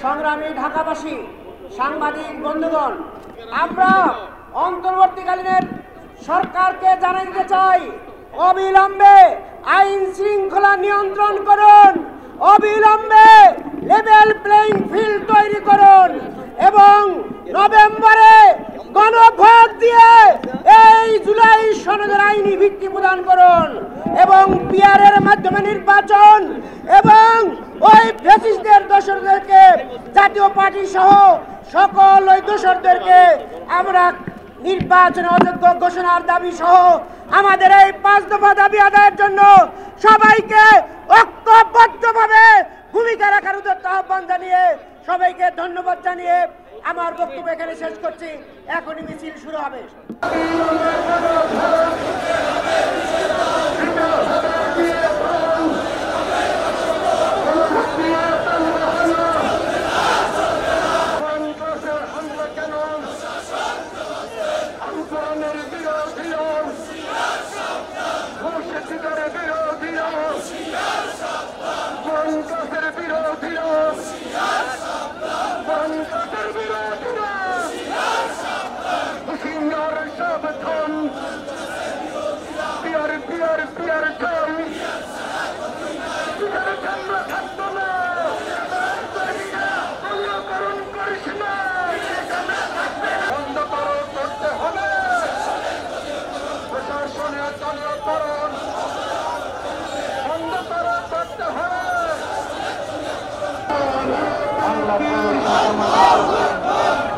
সংগ্রামী ঢাকাবাসী, সাংবাদিক বন্ধুগণ, আমরা অন্তর্বর্তীকালীন সরকারকে জানাতে চাই, অবিলম্বে আইন শৃঙ্খলা নিয়ন্ত্রণ করুন, অবিলম্বে লেভেল প্লেইং ফিল্ড তৈরি করুন এবং নভেম্বরে গণভোট দিয়ে এই জুলাই সনদের আইনি ভিত্তি প্রদান করুন এবং পিআরের মাধ্যমে নির্বাচন এবং ওই ফ্যাসিস্টদের দোসরদেরকে, জাতীয় পার্টি সহ সকল ওই দোসরদেরকে আমরা নির্বাচনে অযোগ্য ঘোষণার দাবি সহ আমাদের এই 5 দফা দাবি আদায়ের জন্য সবাইকে ঐক্যবদ্ধভাবে ভূমিকা রাখার উদ্যত আহ্বান জানিয়ে সবাইকে ধন্যবাদ জানিয়ে আমার বক্তব্য এখানে শেষ করছি। এখনই মিছিল শুরু হবে।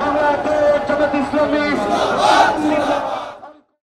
বাংলাদেশ জামাত ইসলামী